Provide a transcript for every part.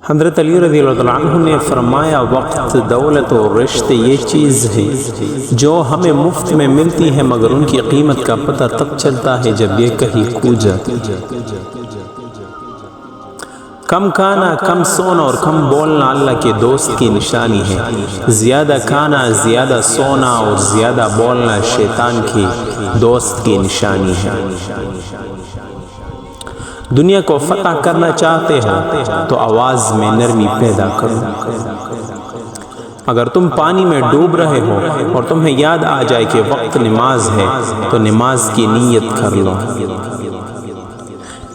حضرت علی رضی اللہ عنہ نے فرمایا وقت، دولت اور رشتے یہ چیز ہے جو ہمیں مفت میں ملتی ہے مگر ان کی قیمت کا پتہ تب چلتا ہے جب یہ کہیں کھو جاتی ہے۔ کم کھانا، کم سونا اور کم بولنا اللہ کے دوست کی نشانی ہے۔ زیادہ کھانا، زیادہ سونا اور زیادہ بولنا شیطان کی دوست کی نشانی ہے۔ دنیا کو فتح کرنا چاہتے ہو تو آواز میں نرمی پیدا کرو۔ اگر تم پانی میں ڈوب رہے ہو اور تمہیں یاد آ جائے کہ وقت نماز ہے تو نماز کی نیت کر لو۔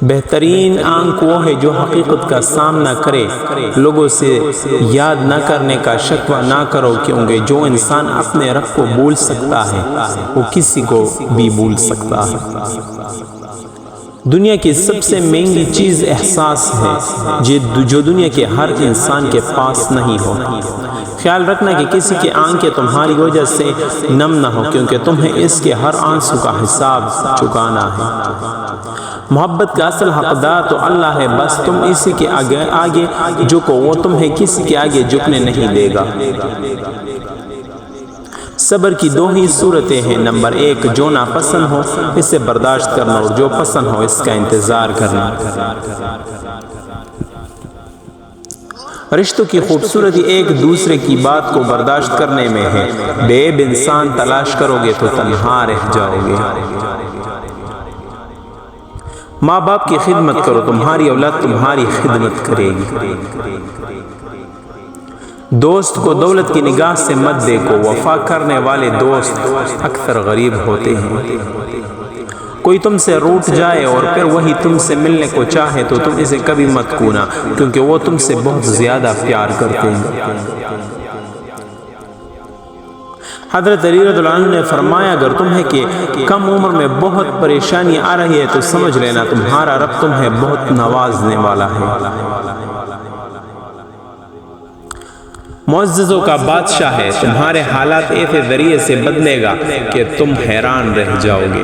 بہترین آنکھ وہ ہے جو حقیقت کا سامنا کرے۔ لوگوں سے یاد نہ کرنے کا شکوہ نہ کرو، کیونکہ جو انسان اپنے رب کو بھول سکتا ہے وہ کسی کو بھی بھول سکتا ہے۔ دنیا کی سب سے مہنگی چیز احساس ہے جو دنیا کے ہر انسان کے پاس نہیں ہوتی۔ خیال رکھنا کہ کسی کی آنکھیں تمہاری وجہ سے نم نہ ہو، کیونکہ تمہیں اس کے ہر آنسو کا حساب چکانا ہے۔ محبت کا اصل حقدار تو اللہ ہے، بس تم اسی کے آگے جھکو، وہ تمہیں کسی کے آگے جھکنے نہیں دے گا۔ صبر کی دو ہی صورتیں ہیں، نمبر 1 جو ناپسند ہو اسے برداشت کرنا، اور جو پسند ہو اس کا انتظار کرنا۔ رشتوں کی خوبصورتی ایک دوسرے کی بات کو برداشت کرنے میں ہے۔ بے عیب انسان تلاش کرو گے تو تنہا رہ جاؤ گے۔ ماں باپ کی خدمت کرو، تمہاری اولاد تمہاری خدمت کرے گی۔ دوست کو دولت کی نگاہ سے مت دیکھو، وفا کرنے والے دوست اکثر غریب ہوتے ہیں۔ کوئی تم سے روٹ جائے اور پھر وہی تم سے ملنے کو چاہے تو تم اسے کبھی مت کھونا، کیونکہ وہ تم سے بہت زیادہ پیار کرتے ہیں۔ حضرت علی رضی اللہ عنہ نے فرمایا اگر تمہیں کہ کم عمر میں بہت پریشانی آ رہی ہے تو سمجھ لینا تمہارا رب تمہیں بہت نوازنے والا ہے۔ معززوں کا بادشاہ ہے، تمہارے حالات ایسے ذریعے سے بدلے گا کہ تم حیران رہ جاؤ گے۔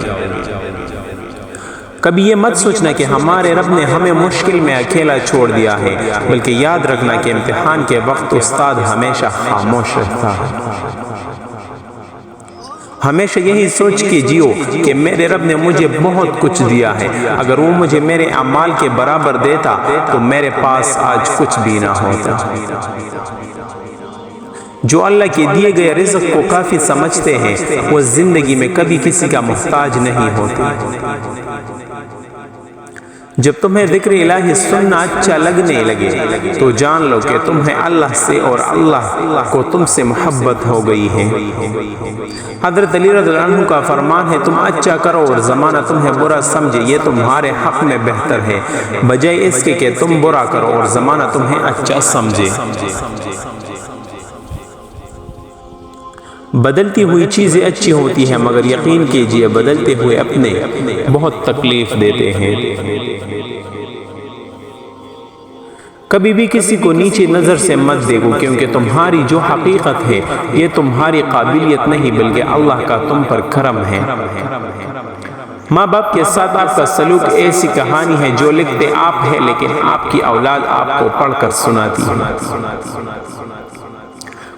کبھی یہ مت سوچنا کہ ہمارے رب نے ہمیں مشکل میں اکیلا چھوڑ دیا ہے، بلکہ یاد رکھنا کہ امتحان کے وقت استاد ہمیشہ خاموش رہتا ہے۔ ہمیشہ یہی سوچ کے جیو کہ میرے رب نے مجھے بہت کچھ دیا ہے، اگر وہ مجھے میرے اعمال کے برابر دیتا تو میرے پاس آج کچھ بھی نہ ہوتا۔ جو اللہ کے دیے گئے رزق کو کافی سمجھتے ہیں وہ زندگی میں کبھی کسی کا محتاج نہیں ہوتے۔ جب تمہیں ذکر الہی سننا اچھا لگنے لگے تو جان لو کہ تمہیں اللہ سے اور اللہ کو تم سے محبت ہو گئی ہے۔ حضرت علی رضی اللہ عنہ کا فرمان ہے تم اچھا کرو اور زمانہ تمہیں برا سمجھے، یہ تمہارے حق میں بہتر ہے، بجائے اس کے کہ تم برا کرو اور زمانہ تمہیں اچھا سمجھے۔ بدلتی ہوئی چیزیں اچھی ہوتی ہیں، مگر یقین کیجئے بدلتے ہوئے اپنے بہت تکلیف دیتے ہیں۔ کبھی بھی کسی کو نیچے نظر سے مت دیکھو، کیونکہ تمہاری جو حقیقت ہے یہ تمہاری قابلیت نہیں بلکہ اللہ کا تم پر کرم ہے۔ ماں باپ کے ساتھ آپ کا سلوک ایسی کہانی ہے جو لکھتے آپ ہے لیکن آپ کی اولاد آپ کو پڑھ کر سناتی ہے۔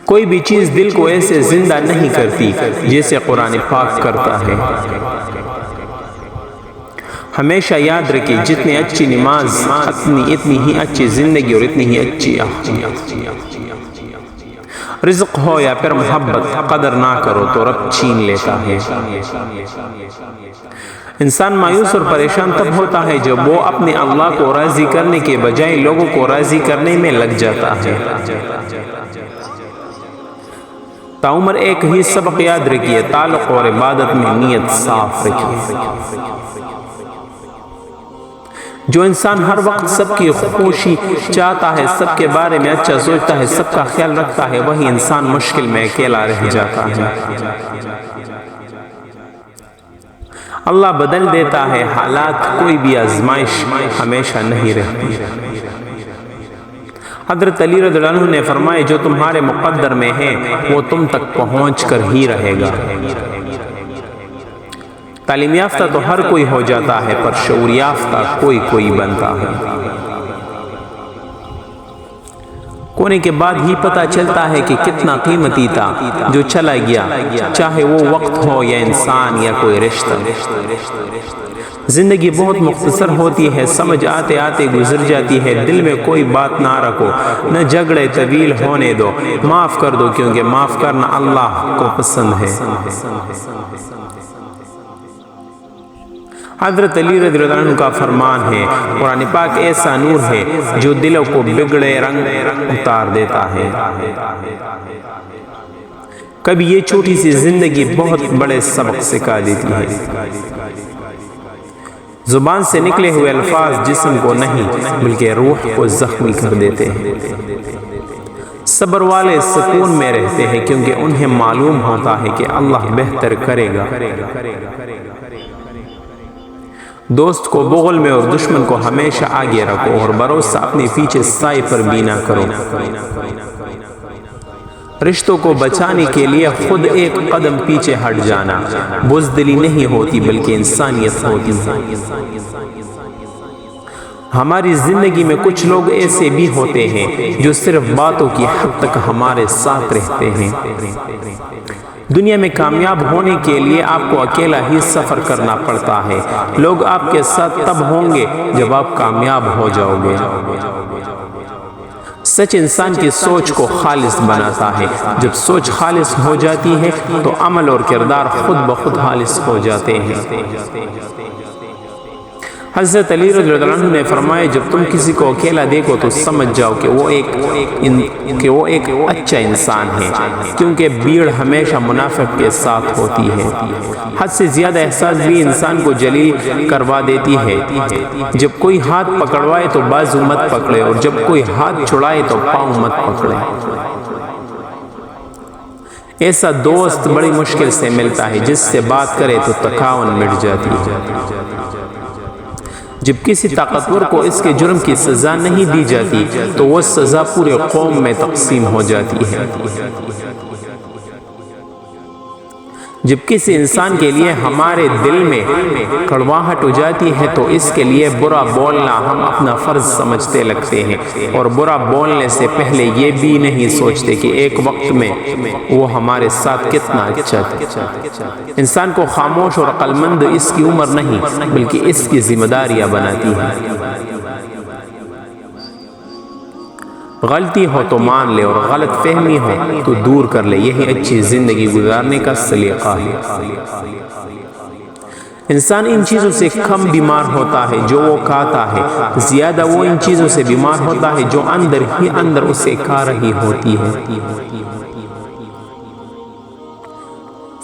کوئی بھی چیز دل کو ایسے زندہ نہیں کرتی جیسے قرآن پاک کرتا ہے۔ ہمیشہ یاد رکھیں جتنی اچھی نماز اتنی ہی اچھی زندگی اور اتنی ہی اچھی رزق ہو یا پھر محبت، قدر نہ کرو تو رب چھین لیتا ہے۔ انسان مایوس اور پریشان تب ہوتا ہے جب وہ اپنے اللہ کو راضی کرنے کے بجائے لوگوں کو راضی کرنے میں لگ جاتا ہے۔ تاعمر ایک ہی سبق یاد رکھیے، تعلق اور عبادت میں نیت صاف رکھیے۔ جو انسان ہر وقت سب کی خوشی چاہتا ہے، سب کے بارے میں اچھا سوچتا ہے، سب کا خیال رکھتا ہے، وہی انسان مشکل میں اکیلا رہ جاتا ہے۔ اللہ بدل دیتا ہے حالات، کوئی بھی آزمائش ہمیشہ نہیں رہتی۔ حضرت علی رضی اللہ عنہ نے فرمایا جو تمہارے مقدر میں ہے وہ تم تک پہنچ کر ہی رہے گا۔ تعلیم یافتہ تو ہر کوئی ہو جاتا ہے، پر شعور یافتہ کوئی بنتا ہے۔ کونے کے بعد ہی پتہ چلتا ہے کہ کتنا قیمتی تھا جو چلا گیا، چاہے وہ وقت ہو یا انسان یا کوئی رشتہ۔ زندگی بہت مختصر ہوتی ہے، سمجھ آتے آتے گزر جاتی ہے۔ دل میں کوئی بات نہ رکھو، نہ جھگڑے طویل ہونے دو، معاف کر دو، کیونکہ معاف کرنا اللہ کو پسند ہے۔ حضرت علی رضی اللہ عنہ کا فرمان ہے، قرآن پاک ایسا نور ہے جو دلوں کو بگڑے رنگ اتار دیتا ہے۔ کبھی یہ چھوٹی سی زندگی بہت بڑے سبق سکھا دیتی ہے۔ زبان سے نکلے ہوئے الفاظ جسم کو نہیں بلکہ روح کو زخمی کر دیتے ہیں۔ صبر والے سکون میں رہتے ہیں کیونکہ انہیں معلوم ہوتا ہے کہ اللہ بہتر کرے گا۔ دوست کو بغل میں اور دشمن کو ہمیشہ آگے رکھو، اور بھروسہ اپنے پیچھے سائے پر بھی نہ کرو۔ رشتوں کو بچانے کے لیے خود ایک قدم پیچھے ہٹ جانا بزدلی نہیں ہوتی بلکہ انسانیت ہوتی ہے۔ ہماری زندگی میں کچھ لوگ ایسے بھی ہوتے ہیں جو صرف باتوں کی حد تک ہمارے ساتھ رہتے ہیں۔ دنیا میں کامیاب ہونے کے لیے آپ کو اکیلا ہی سفر کرنا پڑتا ہے۔ لوگ آپ کے ساتھ تب ہوں گے جب آپ کامیاب ہو جاؤ گے۔ سچ انسان کی سوچ کو خالص بناتا ہے۔ جب سوچ خالص ہو جاتی ہے تو عمل اور کردار خود بخود خالص ہو جاتے ہیں۔ حضرت علی رضی اللہ عنہ نے فرمایا، جب تم کسی کو اکیلا دیکھو تو سمجھ جاؤ کہ وہ ایک اچھا انسان ہے، کیونکہ بھیڑ ہمیشہ منافق کے ساتھ ہوتی ہے۔ حد سے زیادہ احساس بھی انسان کو جلیل کروا دیتی ہے۔ جب کوئی ہاتھ پکڑوائے تو بازو مت پکڑے، اور جب کوئی ہاتھ چھڑائے تو پاؤں مت پکڑے۔ ایسا دوست بڑی مشکل سے ملتا ہے جس سے بات کرے تو تکاون مٹ جاتی ہے۔ جب کسی طاقتور کو اس کے جرم کی سزا نہیں دی جاتی تو وہ سزا پورے قوم میں تقسیم ہو جاتی ہے۔ جب کسی انسان کے لیے ہمارے دل میں کڑواہٹ ہو جاتی ہے تو اس کے لیے برا بولنا ہم اپنا فرض سمجھتے لگتے ہیں، اور برا بولنے سے پہلے یہ بھی نہیں سوچتے کہ ایک وقت میں وہ ہمارے ساتھ کتنا اچھا تھا۔ انسان کو خاموش اور عقل مند اس کی عمر نہیں بلکہ اس کی ذمہ داریاں بناتی ہیں۔ غلطی ہو تو مان لے، اور غلط فہمی ہو تو دور کر لے، یہی اچھی زندگی گزارنے کا سلیقہ ہے۔ انسان ان چیزوں سے کم بیمار ہوتا ہے جو وہ کھاتا ہے، زیادہ وہ ان چیزوں سے بیمار ہوتا ہے جو اندر ہی اندر اسے کھا رہی ہوتی ہے۔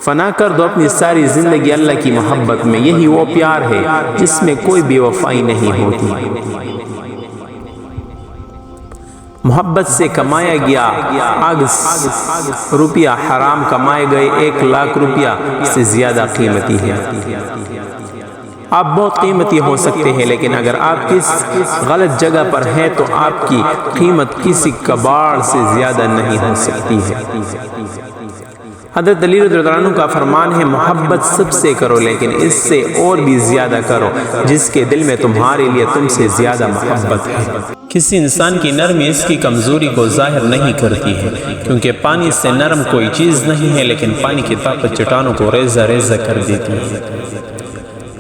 فنا کر دو اپنی ساری زندگی اللہ کی محبت میں، یہی وہ پیار ہے جس میں کوئی بے وفائی نہیں ہوتی۔ محبت سے کمایا گیا روپیہ حرام کمائے گئے 1,00,000 روپیہ سے زیادہ قیمتی ہے۔ آپ بہت قیمتی ہو سکتے ہیں، لیکن اگر آپ کس غلط جگہ پر ہیں تو آپ کی قیمت کسی کباڑ سے زیادہ نہیں ہو سکتی ہے۔ حضرت علی رضی اللہ عنہ کا فرمان ہے، محبت سب سے کرو لیکن اس سے اور بھی زیادہ کرو جس کے دل میں تمہارے لیے تم سے زیادہ محبت ہے۔ کسی انسان کی نرمی اس کی کمزوری کو ظاہر نہیں کرتی ہے، کیونکہ پانی سے نرم کوئی چیز نہیں ہے، لیکن پانی کی طاقت چٹانوں کو ریزہ ریزہ کر دیتی ہے۔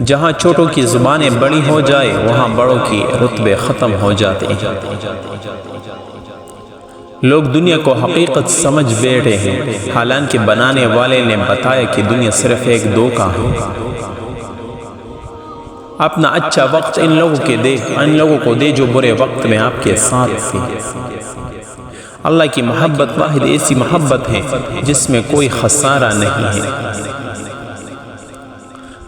جہاں چھوٹوں کی زبانیں بڑی ہو جائے وہاں بڑوں کی رتبے ختم ہو جاتے ہیں۔ لوگ دنیا کو حقیقت سمجھ بیٹھے ہیں، حالانکہ بنانے والے نے بتایا کہ دنیا صرف ایک دھوکہ ہے۔ اپنا اچھا وقت ان لوگوں کو دے جو برے وقت میں آپ کے ساتھ تھے۔ اللہ کی محبت واحد ایسی محبت ہے جس میں کوئی خسارہ نہیں ہے۔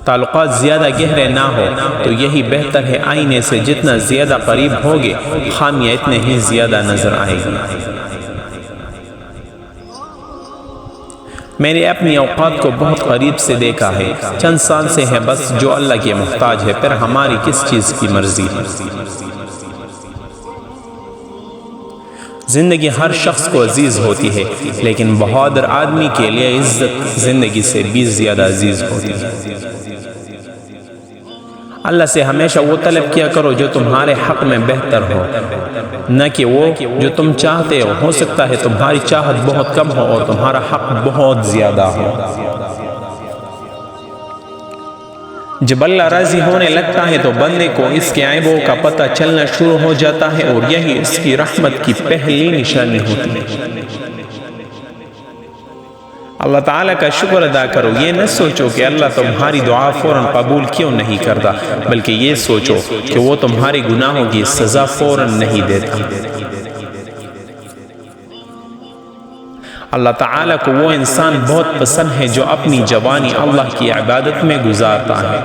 تعلقات زیادہ گہرے نہ ہو تو یہی بہتر ہے، آئینے سے جتنا زیادہ قریب ہوگے خامیاں اتنے ہی زیادہ نظر آئیں گی۔ میں نے اپنی اوقات کو بہت قریب سے دیکھا ہے، چند سال سے ہے بس، جو اللہ کے محتاج ہے، پھر ہماری کس چیز کی مرضی ہے۔ زندگی ہر شخص کو عزیز ہوتی ہے، لیکن بہادر آدمی کے لیے عزت زندگی سے بھی زیادہ عزیز ہوتی ہے۔ اللہ سے ہمیشہ وہ طلب کیا کرو جو تمہارے حق میں بہتر ہو، نہ کہ وہ جو تم چاہتے ہو سکتا ہے تمہاری چاہت بہت کم ہو اور تمہارا حق بہت زیادہ ہو۔ جب اللہ راضی ہونے لگتا ہے تو بندے کو اس کے عیبوں کا پتہ چلنا شروع ہو جاتا ہے اور یہی اس کی رحمت کی پہلی نشانی ہوتی ہے۔ اللہ تعالیٰ کا شکر ادا کرو، یہ نہ سوچو کہ اللہ تمہاری دعا فوراً قبول کیوں نہیں کرتا، بلکہ یہ سوچو کہ وہ تمہارے گناہوں کی سزا فوراً نہیں دیتا۔ اللہ تعالیٰ کو وہ انسان بہت پسند ہے جو اپنی جوانی اللہ کی عبادت میں گزارتا ہے۔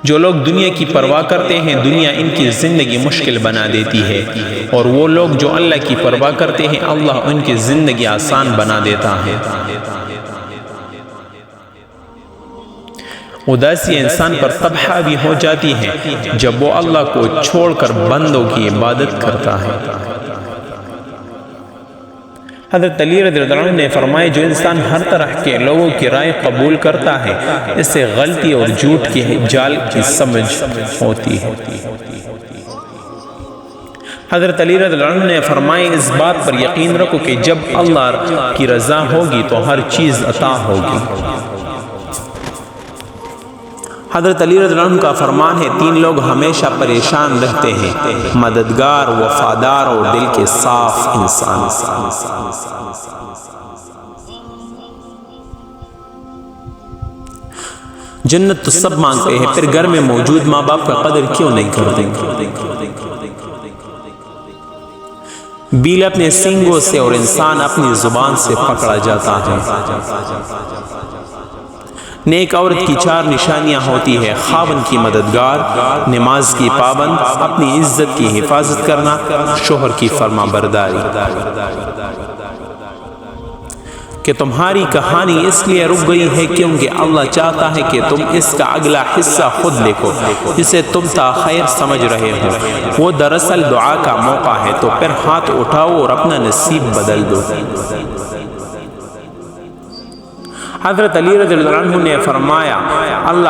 جو لوگ دنیا کی پرواہ کرتے ہیں دنیا ان کی زندگی مشکل بنا دیتی ہے، اور وہ لوگ جو اللہ کی پرواہ کرتے ہیں اللہ ان کی زندگی آسان بنا دیتا ہے۔ اداسی انسان پر تب حاوی ہو جاتی ہے جب وہ اللہ کو چھوڑ کر بندوں کی عبادت کرتا ہے۔ حضرت علی رضی اللہ عنہ نے فرمایا جو انسان ہر طرح کے لوگوں کی رائے قبول کرتا ہے اسے غلطی اور جھوٹ کے جال کی سمجھ ہوتی ہے۔ حضرت علی رضی اللہ عنہ نے فرمایا اس بات پر یقین رکھو کہ جب اللہ کی رضا ہوگی تو ہر چیز عطا ہوگی۔ حضرت علی رضی اللہ عنہ کا فرمان ہے 3 لوگ ہمیشہ پریشان رہتے ہیں، مددگار، وفادار اور دل کے صاف انسان۔ جنت تو سب مانگتے ہیں، پھر گھر میں موجود ماں باپ کا قدر کیوں نہیں کرتے؟ بیل اپنے سینگوں سے اور انسان اپنی زبان سے پکڑا جاتا ہے۔ نیک عورت کی 4 نشانیاں ہوتی ہے: خاوند کی مددگار، نماز کی پابند، اپنی عزت کی حفاظت کرنا، شوہر کی فرما برداری۔ کہ تمہاری کہانی اس لیے رک گئی ہے کیونکہ اللہ چاہتا ہے کہ تم اس کا اگلا حصہ خود لکھو جسے تم تاخیر سمجھ رہے ہو۔ وہ دراصل دعا کا موقع ہے، تو پھر ہاتھ اٹھاؤ اور اپنا نصیب بدل دو۔ حضرت علی رضی اللہ عنہ نے فرمایا اللہ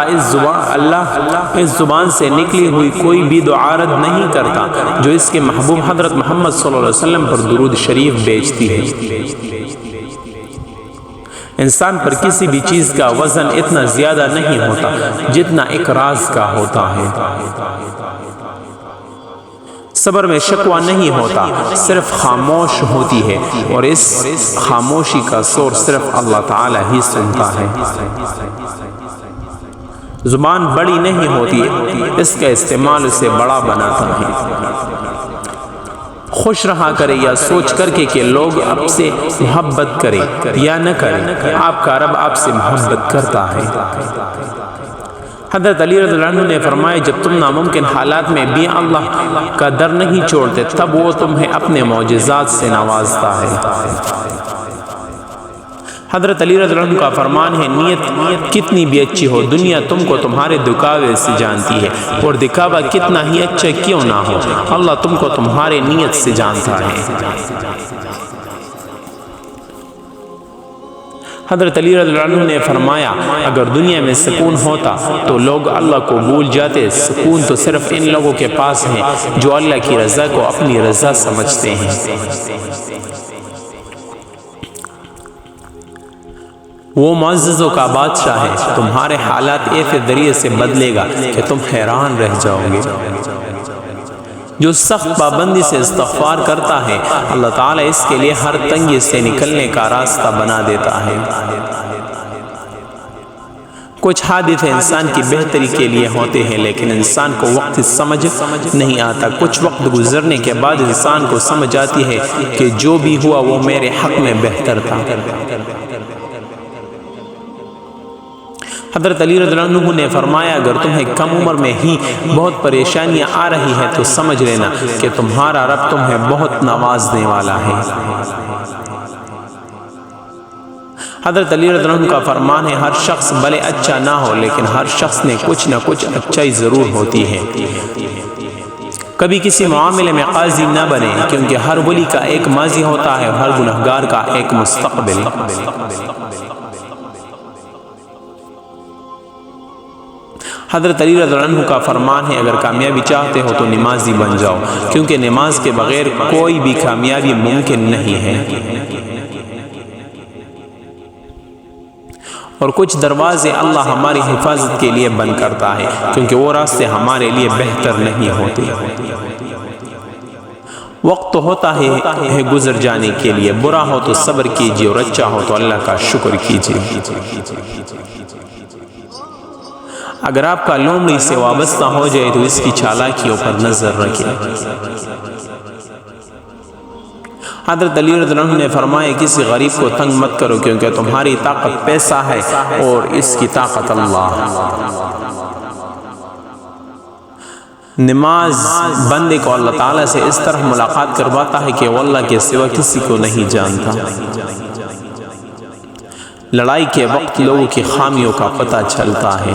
اس زبان سے نکلی ہوئی کوئی بھی دعا رد نہیں کرتا جو اس کے محبوب حضرت محمد صلی اللہ علیہ وسلم پر درود شریف بیچتی ہے۔ انسان پر کسی بھی چیز کا وزن اتنا زیادہ نہیں ہوتا جتنا ایک راز کا ہوتا ہے۔ صبر میں شکوہ نہیں ہوتا، صرف خاموش ہوتی ہے، اور اس خاموشی کا سور صرف اللہ تعالی ہی سنتا ہے۔ زبان بڑی نہیں ہوتی، اس کا استعمال اسے بڑا بناتا ہے۔ خوش رہا کرے یا سوچ کر کے کہ لوگ آپ سے محبت کریں یا نہ کریں، آپ کا رب آپ سے محبت کرتا ہے۔ حضرت علی رضی اللہ عنہ نے فرمایا جب تم ناممکن حالات میں بھی اللہ کا در نہیں چھوڑتے تب وہ تمہیں اپنے معجزات سے نوازتا ہے۔ حضرت علی رضی اللہ عنہ کا فرمان ہے نیت کتنی بھی اچھی ہو دنیا تم کو تمہارے دکھاوے سے جانتی ہے، اور دکھاوا کتنا ہی اچھا کیوں نہ ہو اللہ تم کو تمہارے نیت سے جانتا ہے۔ حضرت علی رضی اللہ عنہ نے فرمایا اگر دنیا میں سکون ہوتا تو لوگ اللہ کو بھول جاتے، سکون تو صرف ان لوگوں کے پاس ہے جو اللہ کی رضا کو اپنی رضا سمجھتے ہیں۔ وہ معززوں کا بادشاہ ہے، تمہارے حالات ایسے ذریعے سے بدلے گا کہ تم حیران رہ جاؤ گے۔ جو سخت پابندی سے استغفار کرتا ہے اللہ تعالیٰ اس کے لیے ہر تنگی سے نکلنے کا راستہ بنا دیتا ہے۔ کچھ حادثے انسان کی بہتری کے لیے ہوتے ہیں لیکن انسان کو وقت سمجھ نہیں آتا، کچھ وقت گزرنے کے بعد انسان کو سمجھ آتی ہے کہ جو بھی ہوا وہ میرے حق میں بہتر تھا۔ حضرت علی رضی اللہ عنہ نے فرمایا اگر تمہیں کم عمر میں ہی بہت پریشانیاں آ رہی ہیں تو سمجھ لینا کہ تمہارا رب تمہیں بہت نوازنے والا ہے۔ حضرت علی رضی اللہ عنہ کا فرمان ہے ہر شخص بھلے اچھا نہ ہو لیکن ہر شخص نے کچھ نہ کچھ اچھائی ضرور ہوتی ہے۔ کبھی کسی معاملے میں قاضی نہ بنے کیونکہ ہر ولی کا ایک ماضی ہوتا ہے، ہر گنہگار کا ایک مستقبل۔ حضرت علی رضی اللہ عنہ کا فرمان ہے اگر کامیابی چاہتے ہو تو نمازی بن جاؤ، کیونکہ نماز کے بغیر کوئی بھی کامیابی ممکن نہیں ہے۔ اور کچھ دروازے اللہ ہماری حفاظت کے لیے بند کرتا ہے، کیونکہ وہ راستے ہمارے لیے بہتر نہیں ہوتے۔ وقت تو ہوتا ہے گزر جانے کے لیے، برا ہو تو صبر کیجیے اور اچھا ہو تو اللہ کا شکر کیجیے۔ اگر آپ کا لومڑی سے وابستہ ہو جائے تو اس کی چالاکیوں پر نظر رکھیں۔ حضرت علی رضی اللہ عنہ نے فرمایا کسی غریب کو تنگ مت کرو، کیونکہ تمہاری طاقت پیسہ ہے اور اس کی طاقت اللہ۔ نماز بندے کو اللہ تعالیٰ سے اس طرح ملاقات کرواتا ہے کہ وہ اللہ کے سوا کسی کو نہیں جانتا۔ لڑائی کے وقت لوگوں کی خامیوں کا پتہ چلتا ہے۔